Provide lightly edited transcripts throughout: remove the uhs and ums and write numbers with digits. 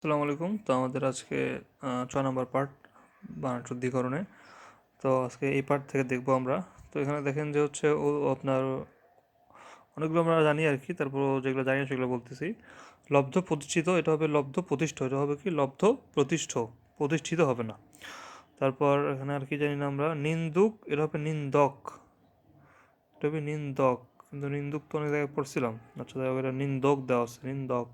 আসসালামু আলাইকুম। তো আমাদের আজকে 6 নম্বর পার্ট বানান শুদ্ধিকরণে। তো আজকে এই পার্ট থেকে দেখবো আমরা। তো এখানে দেখেন যে হচ্ছে ও আপনার অনেকগুলো আমরা জানি আর কি, তারপর যেগুলো জানি না সেগুলো বলতেছি। লব্ধ প্রতিষ্ঠিত, এটা হবে লব্ধ প্রতিষ্ঠ, এটা হবে কি লব্ধ প্রতিষ্ঠ, প্রতিষ্ঠিত হবে না। তারপর এখানে আর কি জানি না আমরা, নিন্দুক, এটা হবে নিন্দক, এটা হবে নিন্দক, কিন্তু নিন্দুক তো অনেক জায়গায় পড়ছিলাম। আচ্ছা, যাই হোক, এটা নিন্দক দেওয়া আছে, নিন্দক।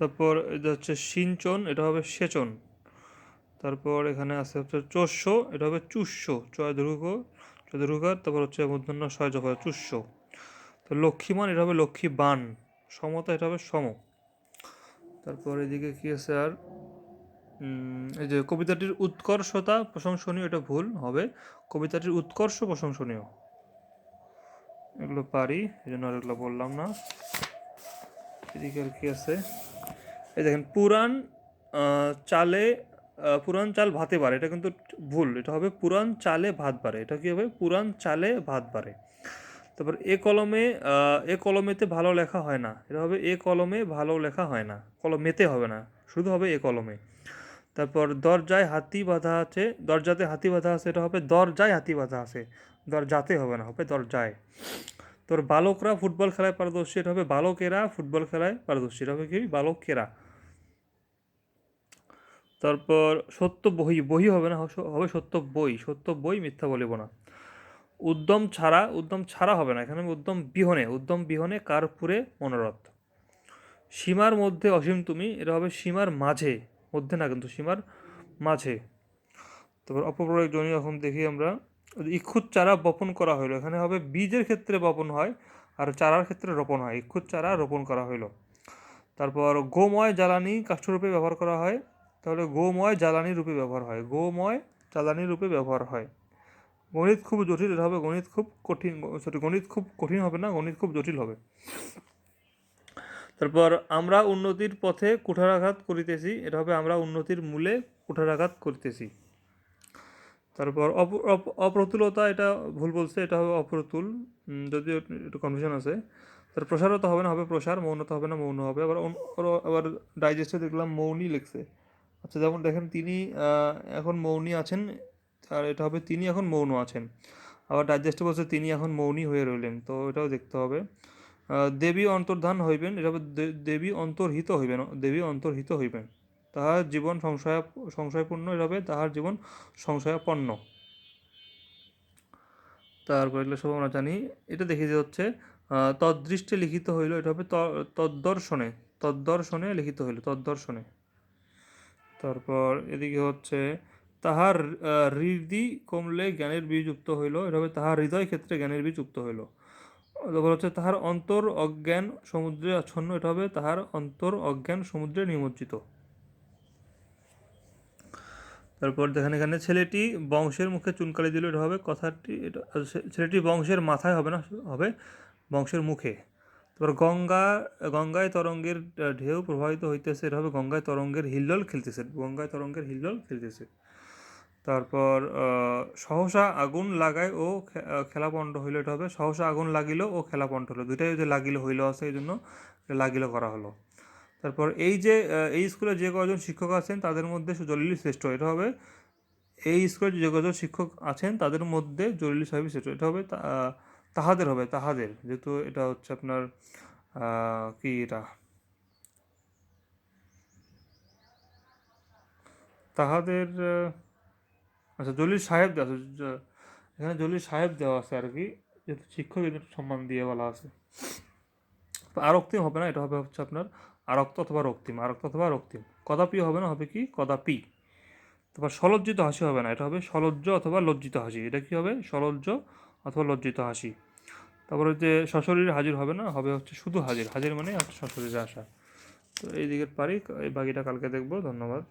তারপর এটা হচ্ছে সিঞ্চন, এটা হবে সেচন। তারপর এখানে আছে হচ্ছে চস্য, এটা হবে চুষ্য, চয় দীর্ঘকার, তারপর হচ্ছে মূর্ধন্য ছয় জফর চুষ্য। তো লক্ষ্মীমান, এটা হবে লক্ষ্মীবান। সমতা, এটা হবে সম। তারপর এদিকে কি আছে আর, এই যে কবিতাটির উৎকর্ষতা প্রশংসনীয়, এটা ভুল হবে, কবিতাটির উৎকর্ষ প্রশংসনীয়। এগুলো পারি, এই জন্য আর এগুলো বললাম না। এদিকে আর কি আছে, এই দেখেন পুরাণ চালে, পুরাণ চাল ভাতে বাড়ে, এটা কিন্তু ভুল, এটা হবে পুরাণ চালে ভাত বাড়ে। এটা কি হবে, পুরাণ চালে ভাত বাড়ে। তারপর এ কলমেতে ভালো লেখা হয় না, এটা হবে এ কলমে ভালো লেখা হয় না, কলমেতে হবে না, শুধু হবে এ কলমে। তারপর দরজায় হাতি বাঁধা আছে, দরজাতে হাতি বাঁধা আছে, এটা হবে দরজায় হাতি বাঁধা আছে, দরজাতে হবে না, হবে দরজায়। তোর বালকরা ফুটবল খেলায় পারদর্শী, এটা হবে বালকেরা ফুটবল খেলায় পারদর্শী, এটা হবে কি বালকেরা। তারপর সত্য বহি, বহি হবে না, হবে সত্য বই, সত্য বই, মিথ্যা বলিব না। উদ্যম ছাড়া, উদ্যম ছাড়া হবে না, এখানে উদ্যম বিহনে, উদ্যম বিহনে কার্পুরে মনোরথ। সীমার মধ্যে অসীম তুমি, এটা হবে সীমার মাঝে, মধ্যে না কিন্তু সীমার মাঝে। তারপর অপপ্রয়োগ জনি, এখন দেখি আমরা। ইক্ষুত চারা বপন করা হইলো, এখানে হবে বীজের ক্ষেত্রে বপন হয়, আর চারার ক্ষেত্রে রোপণ হয়। ইক্ষুত চারা রোপণ করা হইলো। তারপর গোময় জ্বালানি কাষ্ঠরূপে ব্যবহার করা হয়, তাহলে গোময় জ্বালানি রূপে ব্যবহার হয়, গোময় জ্বালানি রূপে ব্যবহার হয়। গণিত খুব জটিল, এটা হবে গণিত খুব কঠিন, সরি গণিত খুব কঠিন হবে না, গণিত খুব জটিল হবে। তারপর আমরা উন্নতির পথে কুঠারাঘাত করিতেছি, এটা হবে আমরা উন্নতির মূলে কুঠারাঘাত করিতেছি। তারপর অপ্রতুলতা, এটা ভুল বলছে, এটা হবে অপ্রতুল, যদিও একটু কনফিউশন আছে। তার প্রসারতা হবে না, হবে প্রসার, মৌনতা হবে না, মৌন হবে। আবার ডাইজেস্টে দেখলাম মৌনী লিখছে। আচ্ছা, যেমন দেখেন তিনি এখন মৌনী আছেন, আর এটা হবে তিনি এখন মৌন আছেন। আবার ডাইজেস্টে বলছে তিনি এখন মৌনী হয়ে রইলেন, তো এটাও দেখতে হবে। দেবী অন্তর্ধান হইবেন, এটা হবে দেবী অন্তর্হিত হইবেন, দেবী অন্তর্হিত হইবেন। তাহার জীবন সংশয়পূর্ণ, এটা হবে তাহার জীবন সংশয়াপন্ন। তারপর এগুলো সব আমরা জানি। এটা দেখি যে হচ্ছে তদৃষ্টে লিখিত হইল, এটা হবে তদ্দর্শনে, তদ্দর্শনে লিখিত হইল, তদ্দর্শনে। তারপর এদিকে হচ্ছে তাহার হৃদি কমলে জ্ঞানের বীজ যুক্ত হইল, এটা হবে তাহার হৃদয় ক্ষেত্রে জ্ঞানের বীজ যুক্ত হইল। তারপর হচ্ছে তাহার অন্তর অজ্ঞান সমুদ্রে আচ্ছন্ন, এটা হবে তাহার অন্তর অজ্ঞান সমুদ্রে নিমজ্জিত। তারপর দেখেন এখানে ছেলেটি বংশের মুখে চুনকালি দিল, এটা হবে কথাটি, এটা ছেলেটি বংশের মাথায় হবে না, হবে বংশের মুখে। তারপর গঙ্গায় তরঙ্গের ঢেউ প্রবাহিত হইতেছে, এটা হবে গঙ্গায় তরঙ্গের হিল্লোল খেলতেছে, গঙ্গায় তরঙ্গের হিল্লোল খেলতেছে। তারপর সহসা আগুন লাগায় ও খেলাপণ্ড হইল, এটা হবে সহসা আগুন লাগিল ও খেলাপণ্ড হলো, দুইটাই যে লাগিল হইল আছে, এই জন্য লাগিল করা হলো। তারপর এই যে এই স্কুলে যে কজন শিক্ষক আছেন তাদের মধ্যে জলিল শ্রেষ্ঠ, এটা হবে এই স্কুলে যে কজন শিক্ষক আছেন তাদের মধ্যে জলিল সাহেবই শ্রেষ্ঠ, এটা হবে তাহাদের, হবে তাহাদের, যেহেতু এটা হচ্ছে আপনার কি এটা তাহাদের, আচ্ছা জলিল সাহেব দেওয়া আছে, এখানে জলিল সাহেব দেওয়া আছে আর কি, যেহেতু শিক্ষক এদের সম্মান দিয়ে বলা আছে। আরক্তিম হবে না, এটা হবে হচ্ছে আপনার আরক্ত অথবা রক্তিম, আরক্ত অথবা রক্তিম। কদাপি হবে না, হবে কি কদাপি। তারপর সলজ্জিত হাসি হবে না, এটা হবে সলজ্জ অথবা লজ্জিত হাসি, এটা কি হবে সলজ্জ অথবা লজ্জিত হাসি। তারপরে যে সশরীরে হাজির হবে না, হবে হচ্ছে শুধু হাজির, হাজির মানে হচ্ছে সশরীরে আসা। তো এই দিকের পারি, এই বাকিটা কালকে দেখবো। ধন্যবাদ।